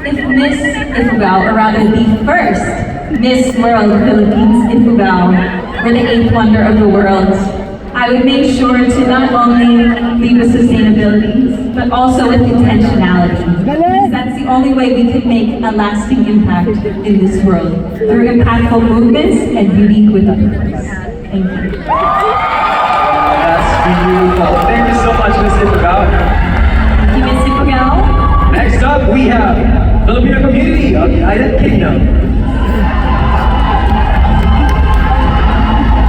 if Miss Ifugao, or rather the first Miss World Philippines Ifugao, were the eighth wonder of the world, I would make sure to not only lead with sustainability, but also with intentionality. Because that's the only way we can make a lasting impact in this world, through impactful movements and beauty with a purpose. Thank you. That's beautiful. Thank you so much, Ms. Ifugao. Thank you, Miss Ifugao. Next up, we have Filipino community of the United Kingdom.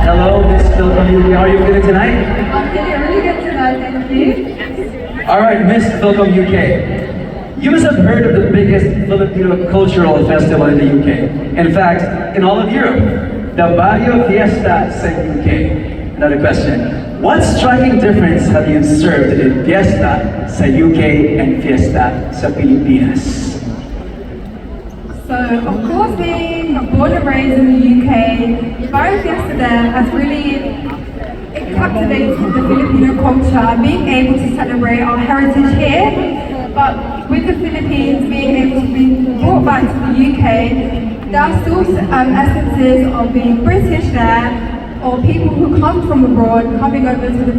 Hello, Miss Filipino community. How are you feeling tonight? I'm feeling really good tonight, thank you. All right, Miss Filipino UK. You must have heard of the biggest Filipino cultural festival in the UK. In fact, in all of Europe, the Barrio Fiesta sa UK. Another question. What striking difference have you observed in Fiesta sa UK and Fiesta sa Pilipinas? So, of course, being born and raised in the UK, Barrio Fiesta there has really it captivates the Filipino culture, being able to celebrate our heritage here, but with the Philippines being able to be brought back to the UK, there are still essences of being British there, or people who come from abroad coming over to the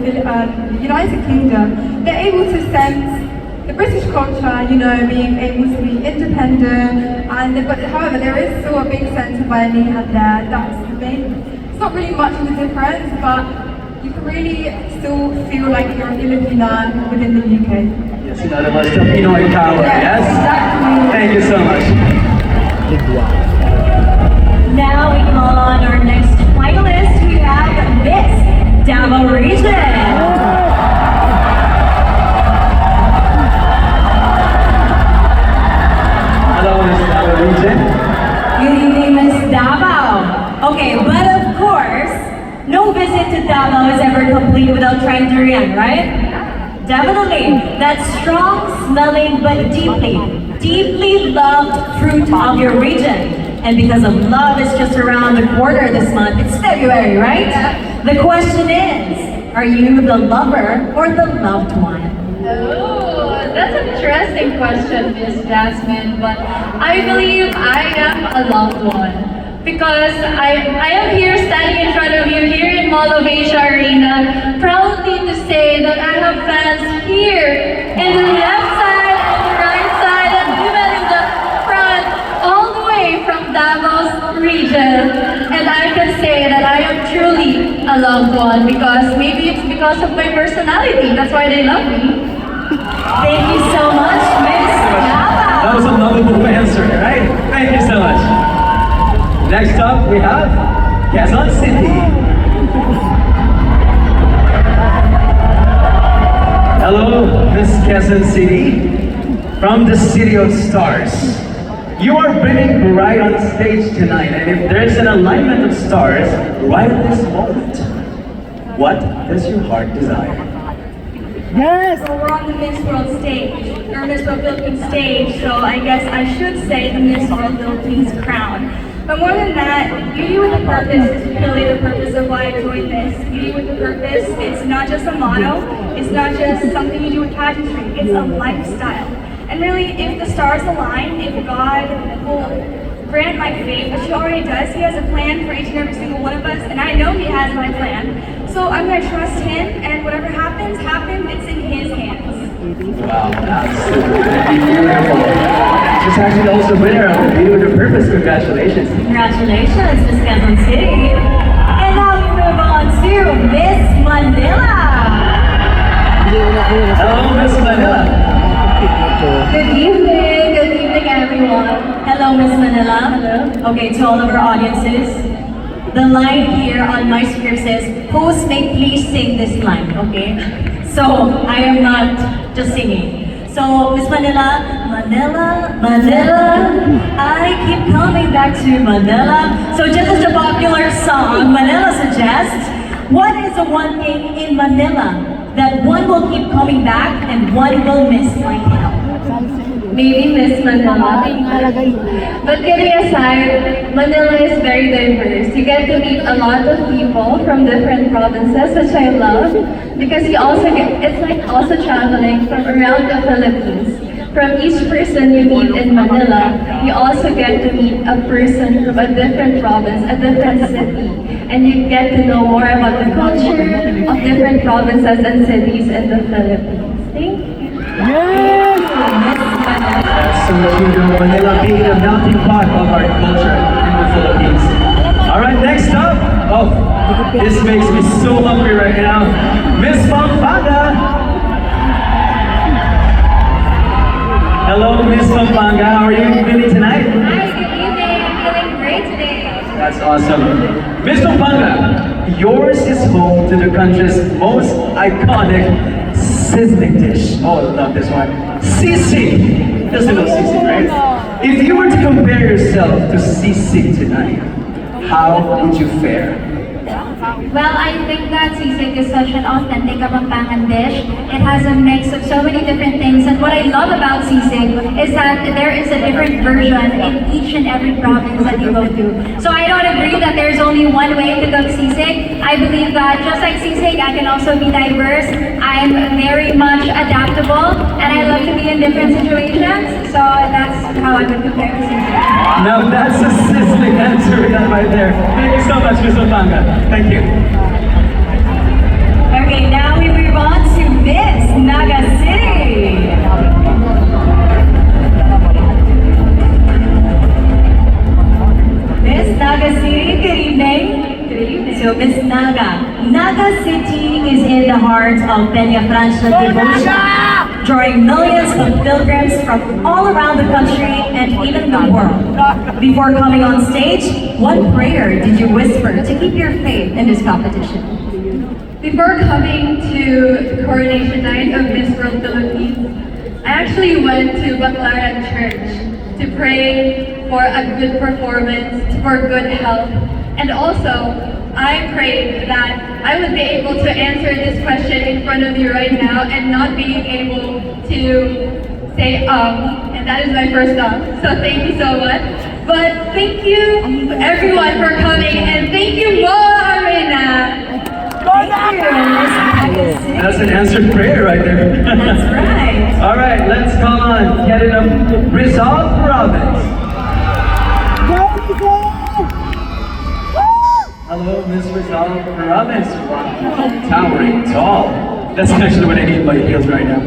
United Kingdom. They're able to sense the British culture, you know, being able to be independent, but however, there is still a big sense of irony there. That's the main. It's not really much of a difference, but you can really still feel like you're a Filipino within the UK. Yes, in other words, Filipino in power, yes? Exactly. Thank you so much. Now we call on our next finalist. We have Miss Davao Region. Hello, Miss Davao Region. Good evening, Miss Davao. Okay, but of course, no visit to Davao is ever complete without trying durian, right? Definitely. That strong smelling but deeply loved fruit of your region. And because of love is just around the corner this month, it's February, right? The question is, are you the lover or the loved one? Oh, that's an interesting question, Miss Jasmine, but I believe I am a loved one. Because I am here standing in front of you here in Mall of Asia Arena, proudly to say that I have fans here in the left side and the right side and even in the front, all the way from Davos region. And I can say that I am truly a loved one because maybe it's because of my personality. That's why they love me. Thank you so much, Miss Davao. That was a lovable answer, right? Thank you so much. Next up, we have Quezon City. Hello, Miss Quezon City. From the City of Stars. You are bringing bright on stage tonight, and if there's an alignment of stars right at this moment, what does your heart desire? Well, we're on the Miss World stage, or Miss World Philippines stage, so I guess I should say the Miss World Philippines crown. But more than that, beauty with a purpose is really the purpose of why I joined this. Beauty with a purpose, it's not just a motto, it's not just something you do with pageantry, it's a lifestyle. And really, if the stars align, if God will grant my faith, which He already does, He has a plan for each and every single one of us, and I know He has my plan. So I'm going to trust Him, and whatever happens, it's in His hands. Wow, absolutely beautiful. She's actually also winner of the Beauty with a Purpose. Congratulations. Congratulations, Miss Quezon City. And now we move on to Miss Manila. Hello, Miss Manila. Good evening everyone. Hello, Miss Manila. Hello. Okay, to all of our audiences, the line here on my script says, host may please sing this line, okay? So, I am not just singing. So, Miss Manila, I keep coming back to Manila. So just as the popular song, Manila suggests, what is the one thing in Manila that one will keep coming back and one will miss right now? Maybe Miss Manila. But kidding aside, Manila is very diverse. You get to meet a lot of people from different provinces, which I love, because you also get, it's like also traveling from around the Philippines. from each person you meet in Manila, you also get to meet a person from a different province, a different city. And you get to know more about the culture of different provinces and cities in the Philippines. Thank you. That's so cute. Manila being a melting pot of our culture in the Philippines. All right, next up. Oh, this makes me so hungry right now. Miss Pampanga. Hello, Miss Pampanga. How are you feeling tonight? Hi, good evening. I'm feeling great today. That's awesome. Miss Pampanga, yours is home to the country's most iconic sizzling dish. Oh, I love this one. Sisig. Doesn't know sisig, right? If you were to compare yourself to sisig tonight, how would you fare? Well, I think that sisig is such an authentic Kapampangan dish. It has a mix of so many different things, and what I love about sisig is that there is a different version in each and every province that you go to. So I don't agree that there's only one way to cook sisig. I believe that just like sisig, I can also be diverse. I'm very much adaptable, and I love to be in different situations. So that's how I would compare to sisig. Now that's a sizzling answer right there. Thank you so much, Miss Pampanga. Thank you. Okay, now we move on to Miss Naga City. Miss Naga City, good evening. Good evening. So Miss Naga City is in the heart of Peña Francia devotion, drawing millions of pilgrims from all around the country and even the world. Before coming on stage, what prayer did you whisper to keep your faith in this competition? Before coming to the coronation night of Miss World Philippines, I actually went to Baclaran Church to pray for a good performance, for good health, and also I prayed that I would be able to answer this question in front of you right now and not being able to say and that is my first so thank you so much. But thank you everyone for coming, and thank you Mo Arena. That's an answered prayer right there. That's right. All right, let's call on Canada Rizal Province. Hello, Miss Rizal Province. Wow, towering tall. That's actually what I need in my heels right now.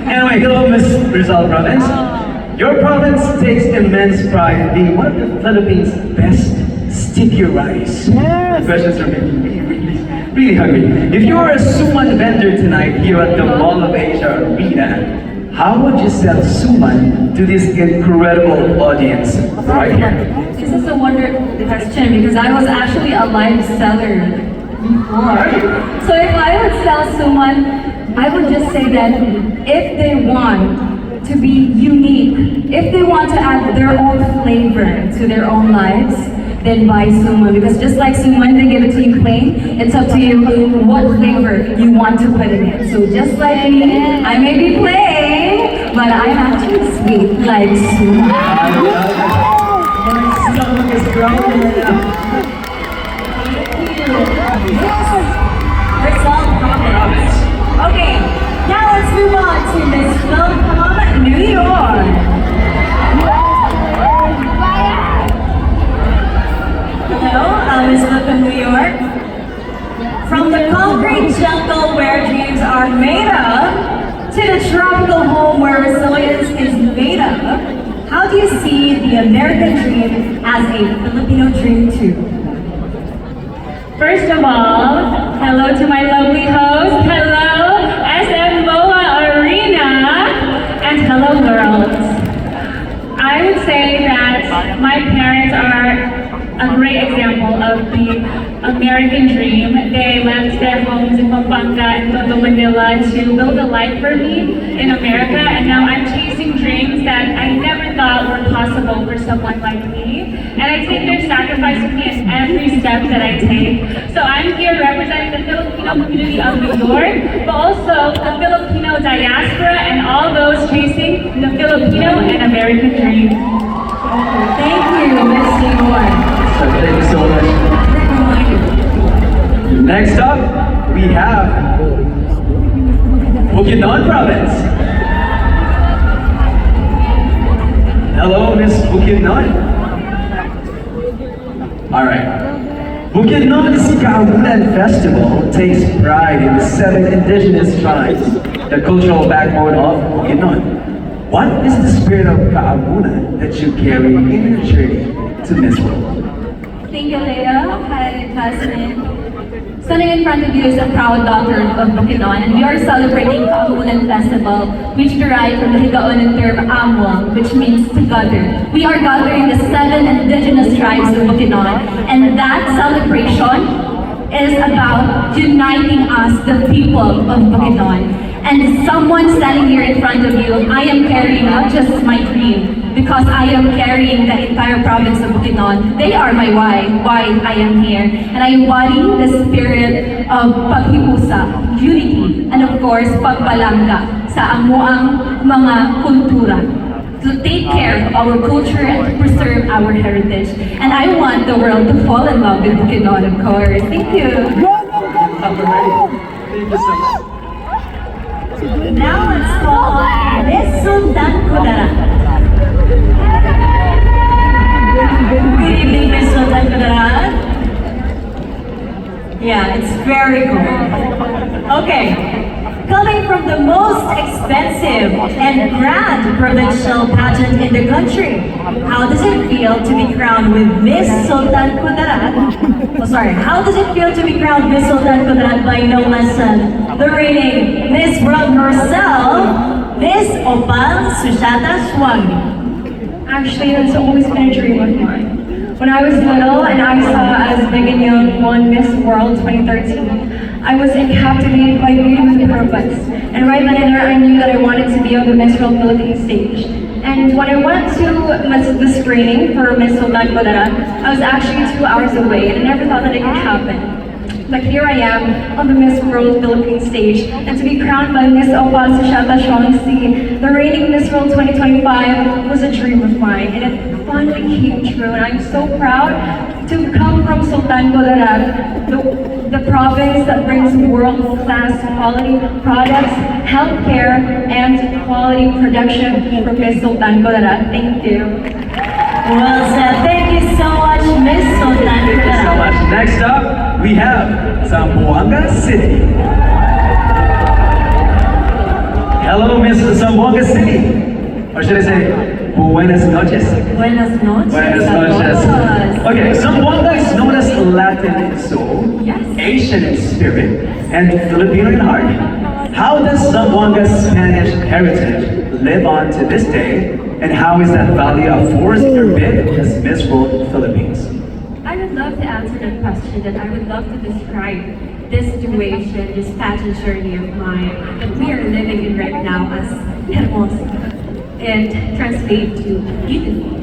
Anyway, hello, Miss Rizal Province. Your province takes immense pride in being one of the Philippines' best sticky rice. The questions are making me really hungry. If you were a suman vendor tonight here at the Mall of Asia Arena, how would you sell suman to this incredible audience right here? This is a wonderful question because I was actually a live seller before. So if I would sell suman, I would just say that if they want to be unique, if they want to add their own flavor to their own lives, then buy suman. Because just like suman, they give it to you plain, it's up to you what flavor you want to put in it. So just like me, I may be plain, but I'm actually sweet like suman. My stomach is growling right now. Rizal Province. Okay, now let's move on to Miss Philcom, New York. Hello, Miss Philcom, New York. From the concrete jungle where dreams are made of, to the tropical home where resilience is made of, how do you see the American dream as a Filipino dream too? First of all, hello to my lovely host. Hello, SM Boa Arena. And hello, girls. I would say that my parents are a great example of the American dream. They left their homes in Pampanga and Tondo, Manila to build a life for me in America, and now I'm chasing dreams that I never thought were possible for someone like me. And I take their sacrifice with me in every step that I take. So I'm here representing the Filipino community of New York, but also the Filipino diaspora and all those chasing the Filipino and American dream. Thank you, Miss New York. Thank you so much. Next up, we have Bukidnon Province. Hello, Miss Bukidnon. Alright. Bukidnon's Kaamunan Festival takes pride in the 7 indigenous tribes, the cultural backbone of Bukidnon. What is the spirit of Kaamunan that you carry in your journey to Miss World? Thank you, Leah. Hi, classmate. Standing in front of you is a proud daughter of Bukidnon, and we are celebrating Kaamunan Festival, which derived from the Higaonan term Amwang, which means to gather. We are gathering the 7 indigenous tribes of Bukidnon, and that celebration is about uniting us, the people of Bukidnon. And someone standing here in front of you, I am carrying not just my dream, because I am carrying the entire province of Bukidnon. They are my why I am here. And I embody the spirit of paghipusa, unity, and of course, pagbalangga sa amuang mga kultura. To take care of our culture and to preserve our heritage. And I want the world to fall in love with Bukidnon, of course. Thank you. Thank you so much. Now let's call on Miss Sultan Kudarat. Good evening, Miss Sultan Kudarat. Yeah, it's very cool. Okay. Coming from the most expensive and grand provincial pageant in the country, how does it feel to be crowned with Miss Sultan Kudarat? Oh, sorry, how does it feel to be crowned Miss Sultan Kudarat by no less than the reigning Miss World herself, Miss Opal Sushata Swami? Actually, it's always been a dream of mine. When I was little and I saw as big and young won Miss World 2013, I was captivated by beauty with purpose. And right then and there, I knew that I wanted to be on the Miss World Philippines stage. And when I went to the screening for Miss Sultan Kudarat, I was actually 2 hours away, and I never thought that it could happen. But here I am on the Miss World Philippines stage, and to be crowned by Miss Opal Sushata Swami, the reigning Miss World 2025, was a dream of mine, and it finally came true. And I'm so proud to come from Sultan Kudarat, the province that brings world-class quality products, healthcare, and quality production for Miss Sultan Kudarat. Thank you. Well said. Thank you so much, Miss Sultan Thank you so Kudarat. much. Next up, we have Zamboanga City. Hello, Miss Zamboanga City. Or should I say, Buenas noches. Buenas noches. Buenas noches. Okay, Zamboanga is known as Latin in soul, Yes. Asian in spirit, and Filipino in heart. How does Zamboanga's Spanish heritage live on to this day, and how is that value a force in your bid as Miss World Philippines? I would love to answer that question, and I would love to describe this situation, this pageant journey of mine that we are living in right now as hermosa. It translates to beautiful.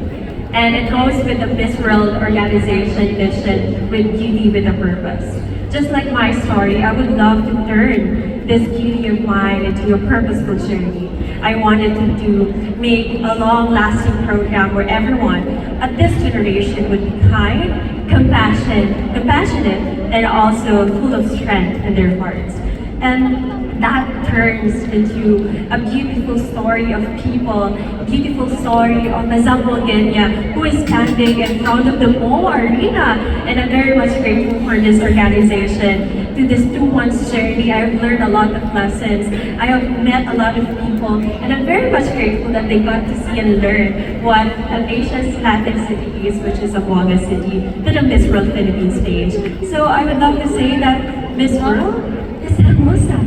And it goes with the Miss World organization mission with beauty with a purpose. Just like my story, I would love to turn this beauty of mine into a purposeful journey. I wanted to make a long-lasting program where everyone at this generation would be kind, compassionate, and also full of strength in their hearts. And that turns into a beautiful story of people, beautiful story of the Zamboanga who is standing in front of the Mo Arena. And I'm very much grateful for this organization. To this 2 months journey, I have learned a lot of lessons. I have met a lot of people, and I'm very much grateful that they got to see and learn what an Asia's Latin city is, which is Zamboanga City, to the Miss World Philippines stage. So I would love to say that Miss World is hermosa,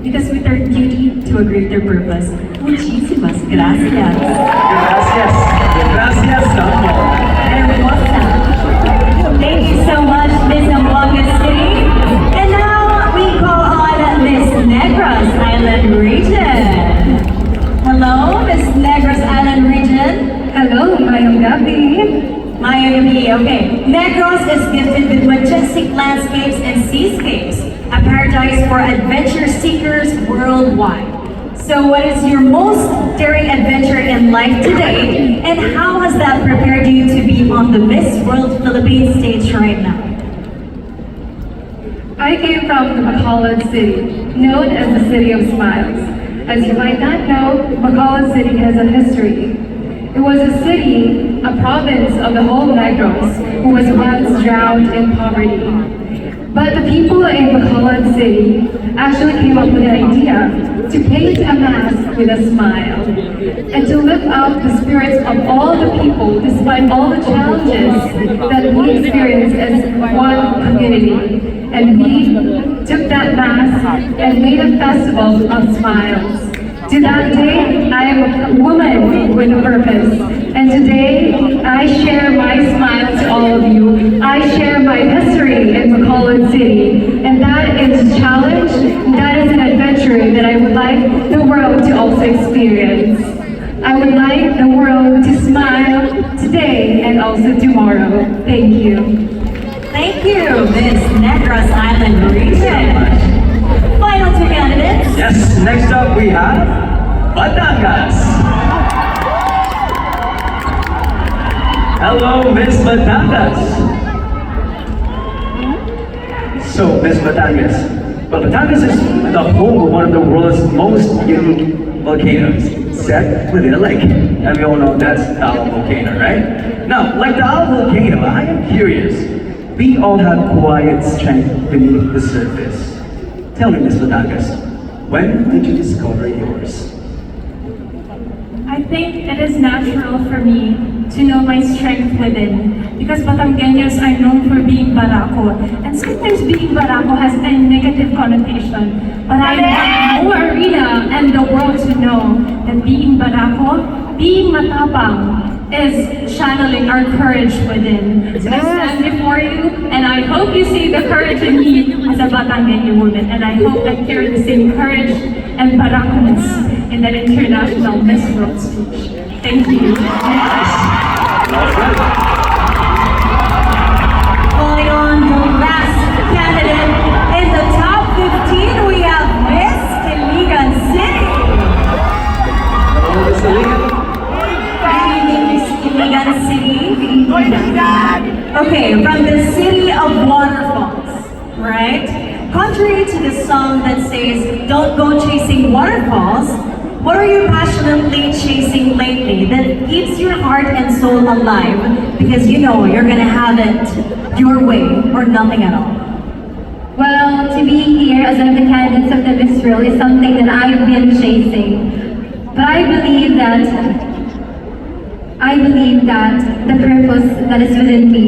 because we turn beauty to a greater purpose. Muchísimas gracias. Gracias. Gracias, Zambo. Hermosa. Thank you so much, Miss Zamboanga City. And now we call on Miss Negros Island Region. Hello, Miss Negros Island Region. Hello, Mayong Gabi. Miami, okay. Negros is gifted with majestic landscapes and seascapes, a paradise for adventure seekers worldwide. So what is your most daring adventure in life today, and how has that prepared you to be on the Miss World Philippines stage right now? I came from the Bacolod City, known as the City of Smiles. As you might not know, Bacolod City has a history. It was a city, a province of the whole Negros, who was once drowned in poverty. But the people in Bacolod City actually came up with an idea to paint a mask with a smile and to lift up the spirits of all the people despite all the challenges that we experience as one community. And we took that mask and made a festival of smiles. To that day, I am a woman with a purpose. And today, I share my smile to all of you. I share my history in Bacolod City. And that is a challenge, that is an adventure that I would like the world to also experience. I would like the world to smile today and also tomorrow. Thank you. Thank you, Miss Negros Island region. Final two candidates. Yes, next up we have Batangas. Hello, Miss Batangas. So, Miss Batangas. Well, Batangas is the home of one of the world's most unique volcanoes, set within a lake. And we all know that's the Taal volcano, right? Now, like the Taal volcano, I am curious. We all have quiet strength beneath the surface. Tell me, Miss Batangas, when did you discover yours? I think it is natural for me to know my strength within because Batangueños are known for being barako. And sometimes being barako has a negative connotation. But I want more arena and the world to know that being barako, being matapang, is channeling our courage within. So I stand before you and I hope you see the courage in me as a Batangueño woman, and I hope I carry the same courage and barakoness in that international Miss World speech. Thank you. Calling on the last candidate in the top 15, we have Miss Iligan City. Hello, Miss Iligan. Good evening, Miss Iligan City. Okay, from the city of waterfalls, right? Contrary to the song that says, "Don't go chasing waterfalls," what are you passionately chasing lately that keeps your heart and soul alive? Because you know you're gonna have it your way or nothing at all. Well, to be here as one of the candidates of the Miss World is something that I've been chasing. But I believe that the purpose that is within me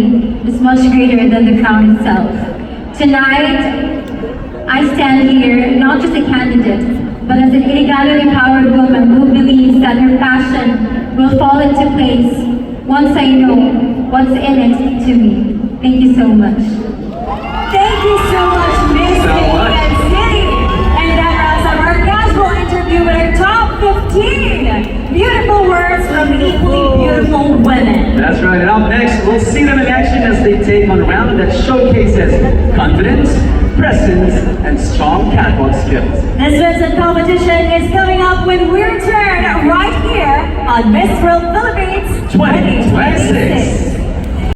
is much greater than the crown itself. Tonight, I stand here not just a candidate, but as an Illegally empowered woman who believes that her passion will fall into place once I know what's in it to me. Thank you so much. Thank you so much, Miss Iligan City. And that wraps up our casual interview with our top 15 beautiful words from equally beautiful women. That's right, and up next, we'll see them in action as they take on a round that showcases confidence, presence, and strong catwalk skills. This Vincent competition is coming up when we return right here on Miss World Philippines 2026.